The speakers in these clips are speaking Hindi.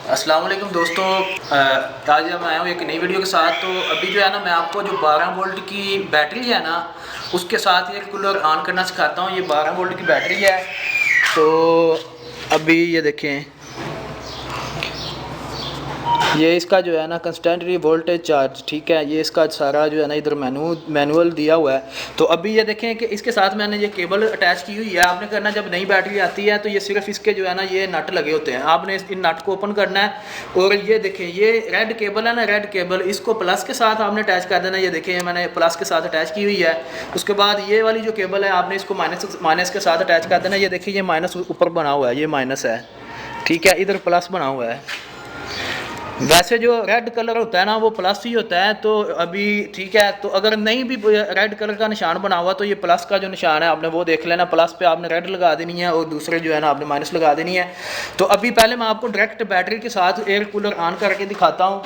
अस्सलाम वालेकुम दोस्तों, आज मैं आया हूँ एक नई वीडियो के साथ। तो अभी जो है ना, मैं आपको जो 12 वोल्ट की बैटरी है ना, उसके साथ ये कूलर ऑन करना सिखाता हूँ। ये 12 वोल्ट की बैटरी है। तो अभी ये देखें, ये इसका जो है ना कंस्टेंटली वोल्टेज चार्ज, ठीक है। ये इसका सारा जो है ना इधर मैनुअल दिया हुआ है। तो अभी ये देखें कि इसके साथ मैंने ये केबल अटैच की हुई है। आपने करना, जब नई बैटरी आती है तो ये सिर्फ इसके जो है ना ये नट लगे होते हैं, आपने इन नट को ओपन करना है। और ये देखें, ये रेड केबल है ना, रेड केबल, इसको प्लस के साथ आपने अटैच कर देना। ये देखें, मैंने प्लस के साथ अटैच की हुई है। उसके बाद ये वाली जो केबल है, आपने इसको माइनस के साथ अटैच कर देना। ये देखिए, ये माइनस ऊपर बना हुआ है, ये माइनस है, ठीक है। इधर प्लस बना हुआ है। वैसे जो रेड कलर होता है ना, वो प्लस ही होता है। तो अभी ठीक है। तो अगर नहीं भी रेड कलर का निशान बना हुआ, तो ये प्लस का जो निशान है आपने वो देख लेना। प्लस पे आपने रेड लगा देनी है और दूसरे जो है ना आपने माइनस लगा देनी है। तो अभी पहले मैं आपको डायरेक्ट बैटरी के साथ एयर कूलर ऑन करके दिखाता हूँ,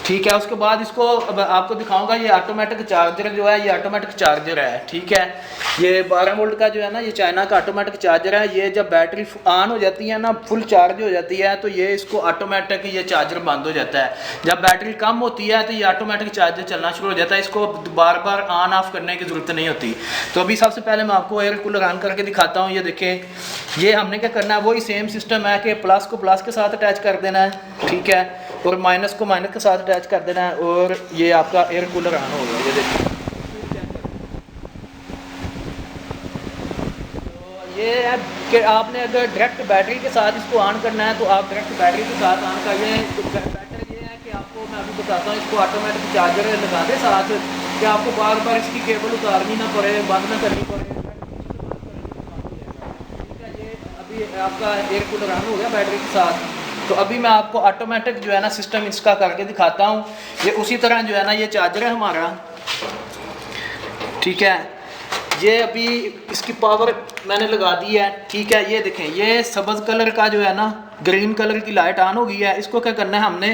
ठीक है। उसके बाद इसको अब आपको दिखाऊंगा। ये ऑटोमेटिक चार्जर जो है, ये ऑटोमेटिक चार्जर है, ठीक है। ये 12 वोल्ट का जो है ना, ये चाइना का ऑटोमेटिक चार्जर है। ये जब बैटरी ऑन हो जाती है ना, फुल चार्ज हो जाती है, तो ये इसको ऑटोमेटिक ये चार्जर बंद हो जाता है। जब बैटरी कम होती है तो ये ऑटोमेटिक चार्जर चलना शुरू हो जाता है। इसको बार बार ऑन ऑफ करने की ज़रूरत नहीं होती। तो अभी सबसे पहले मैं आपको एयर कूलर ऑन करके दिखाता हूँ। ये देखें, ये हमने क्या करना है, वही सेम सिस्टम है कि प्लस को प्लस के साथ अटैच कर देना है, ठीक है, और माइनस को माइनस के साथ अटैच कर देना है। और ये आपका एयर कूलर ऑन हो गया। ये देखिए, तो ये है कि आपने अगर डायरेक्ट बैटरी के साथ इसको ऑन करना है तो आप डायरेक्ट बैटरी के साथ ऑन कर लें। तो बेटर ये है कि आपको मैं अभी बताता हूँ, इसको ऑटोमेटिक चार्जर लगा दें साथ, कि आपको बार बार इसकी केबल उतारनी ना पड़े, बंद ना करनी पड़े। ठीक है, ये अभी आपका एयर कूलर ऑन हो गया बैटरी के साथ। तो अभी मैं आपको ऑटोमेटिक जो है ना सिस्टम इसका करके दिखाता हूँ। ये उसी तरह जो है ना, ये चार्जर है हमारा, ठीक है। ये अभी इसकी पावर मैंने लगा दी है, ठीक है। ये देखें, ये सब्ज़ कलर का जो है ना, ग्रीन कलर की लाइट ऑन हो गई है। इसको क्या करना है हमने,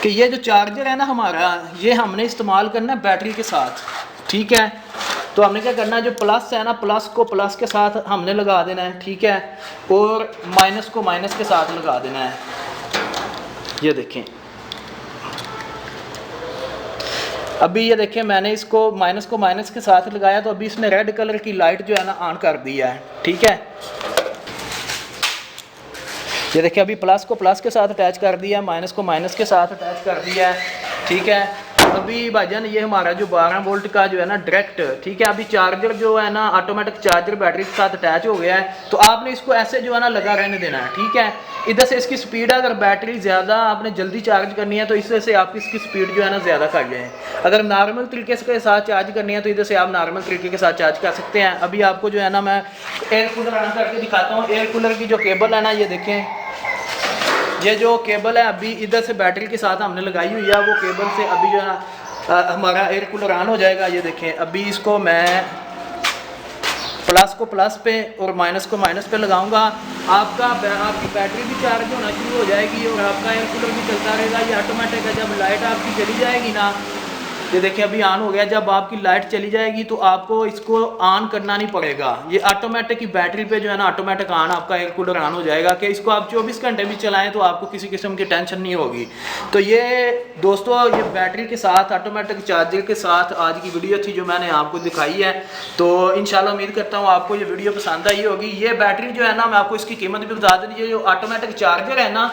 कि ये जो चार्जर है ना हमारा, ये हमने इस्तेमाल करना है बैटरी के साथ, ठीक है। तो हमने क्या करना है, जो प्लस है ना, प्लस को प्लस के साथ हमने लगा देना है, ठीक है, और माइनस को माइनस के साथ लगा देना है। ये देखें, अभी ये देखें, मैंने इसको माइनस को माइनस के साथ लगाया, तो अभी इसने रेड कलर की लाइट जो है ना ऑन कर दी है, ठीक है। ये देखिए, अभी प्लस को प्लस के साथ अटैच कर दिया, माइनस को माइनस के साथ अटैच कर दिया है, ठीक है। अभी भाईजान, ये हमारा जो 12 वोल्ट का जो है ना डायरेक्ट, ठीक है, अभी चार्जर जो है ना ऑटोमेटिक चार्जर बैटरी के साथ अटैच हो गया है। तो आपने इसको ऐसे जो है ना लगा रहने देना है, ठीक है। इधर से इसकी स्पीड, अगर बैटरी ज़्यादा आपने जल्दी चार्ज करनी है तो इससे से आप इसकी स्पीड जो है ना ज़्यादा कर जाए। अगर नॉर्मल तरीके के साथ चार्ज करनी है तो इधर से आप नॉर्मल तरीके के साथ चार्ज कर सकते हैं। अभी आपको जो है ना मैं एयर कूलर ऑन करके दिखाता हूँ। एयर कूलर की जो केबल है ना, ये देखें, ये जो केबल है अभी इधर से बैटरी के साथ हमने लगाई हुई है, वो केबल से अभी जो है ना हमारा एयर कूलर ऑन हो जाएगा। ये देखें, अभी इसको मैं प्लस को प्लस पे और माइनस को माइनस पे लगाऊंगा। आपकी बैटरी भी चार्ज होना शुरू हो जाएगी और आपका एयर कूलर भी चलता रहेगा। ये ऑटोमेटिक है। जब लाइट आपकी चली जाएगी ना, ये देखिए अभी ऑन हो गया। जब आपकी लाइट चली जाएगी तो आपको इसको ऑन करना नहीं पड़ेगा। ये ऑटोमेटिक ही बैटरी पे जो है ना ऑटोमेटिक ऑन आपका एयर कूलर ऑन हो जाएगा, कि इसको आप 24 घंटे भी चलाएं तो आपको किसी किस्म की टेंशन नहीं होगी। तो ये दोस्तों, ये बैटरी के साथ ऑटोमेटिक चार्जर के साथ आज की वीडियो थी जो मैंने आपको दिखाई है। तो इंशाल्लाह उम्मीद करता हूँ आपको ये वीडियो पसंद आई होगी। ये बैटरी जो है ना, मैं आपको इसकी कीमत भी बता दें। ये जो ऑटोमेटिक चार्जर है ना,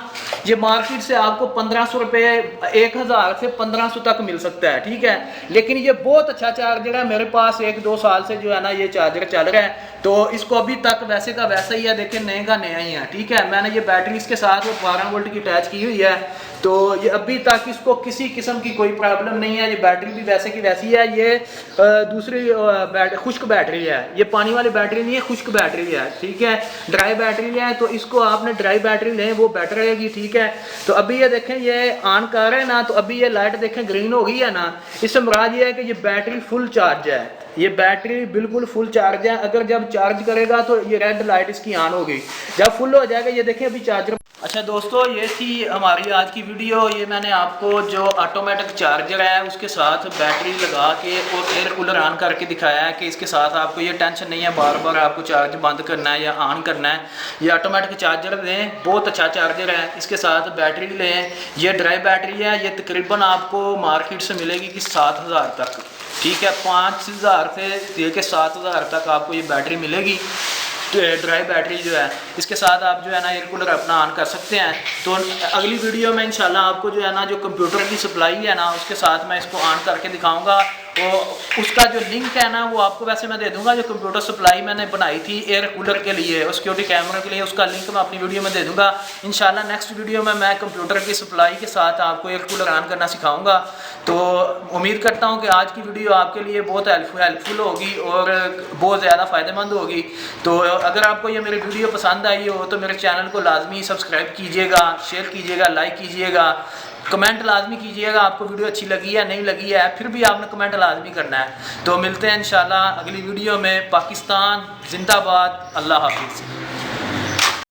ये मार्केट से आपको 1500 रुपये, 1000 से 1500 तक मिल सकता है, ठीक है। लेकिन ये बहुत अच्छा चार्जर है। मेरे पास 1-2 साल से जो है ना ये चार्जर चल रहा है। तो इसको अभी तक वैसे का वैसा ही है, देखिए नए का नया ही है, ठीक है। मैंने ये बैटरी इसके साथ वो 12 वोल्ट की अटैच की हुई है। तो ये अभी तक इसको किसी किस्म की कोई प्रॉब्लम नहीं है। ये बैटरी भी वैसे की वैसी है। ये दूसरी खुश्क बैटरी है, ये पानी वाली बैटरी नहीं है, खुश्क बैटरी है, ठीक है, ड्राई बैटरी है। तो इसको आपने ड्राई बैटरी लें, वो बेटर रहेगी, ठीक है। तो अभी ये देखें, ये ऑन कर रहे हैं ना, तो अभी ये लाइट देखें ग्रीन हो गई है ना, इससे मुराद ये है कि ये बैटरी फुल चार्ज है। ये बैटरी बिल्कुल फुल चार्ज है। अगर जब चार्ज करेगा तो ये रेड लाइट इसकी ऑन होगी। जब फुल हो जाएगा, ये देखें अभी चार्जर अच्छा दोस्तों, ये थी हमारी आज की वीडियो। ये मैंने आपको जो ऑटोमेटिक चार्जर है उसके साथ बैटरी लगा के और एयर कूलर ऑन करके दिखाया है कि इसके साथ आपको ये टेंशन नहीं है बार बार आपको चार्ज बंद करना है या ऑन करना है। ये ऑटोमेटिक चार्जर लें, बहुत अच्छा चार्जर है। इसके साथ बैटरी लें, ये ड्राई बैटरी है। ये तकरीबन आपको मार्केट से मिलेगी कि 7000 तक, ठीक है। 5000 से लेके 7000 तक आपको ये बैटरी मिलेगी, ड्राई बैटरी जो है। इसके साथ आप जो है ना एयर कूलर अपना ऑन कर सकते हैं। तो अगली वीडियो में इंशाल्लाह आपको जो है ना जो कंप्यूटर की सप्लाई है ना उसके साथ मैं इसको ऑन करके दिखाऊंगा। तो उसका जो लिंक है ना वो आपको वैसे मैं दे दूंगा। जो कंप्यूटर सप्लाई मैंने बनाई थी एयर कूलर के लिए और सिक्योरिटी कैमरे के लिए, उसका लिंक मैं अपनी वीडियो में दे दूंगा इंशाल्लाह। नेक्स्ट वीडियो में मैं कंप्यूटर की सप्लाई के साथ आपको एयर कूलर ऑन करना सिखाऊंगा। तो उम्मीद करता हूँ कि आज की वीडियो आपके लिए बहुत हेल्पफुल होगी और बहुत ज़्यादा फ़ायदेमंद होगी। तो अगर आपको ये मेरी वीडियो पसंद आई हो तो मेरे चैनल को लाजमी सब्सक्राइब कीजिएगा, शेयर कीजिएगा, लाइक कीजिएगा, कमेंट लाजमी कीजिएगा आपको वीडियो अच्छी लगी है नहीं लगी है। फिर भी आपने कमेंट लाजमी करना है। तो मिलते हैं इंशाल्लाह अगली वीडियो में। पाकिस्तान जिंदाबाद, अल्लाह हाफिज़।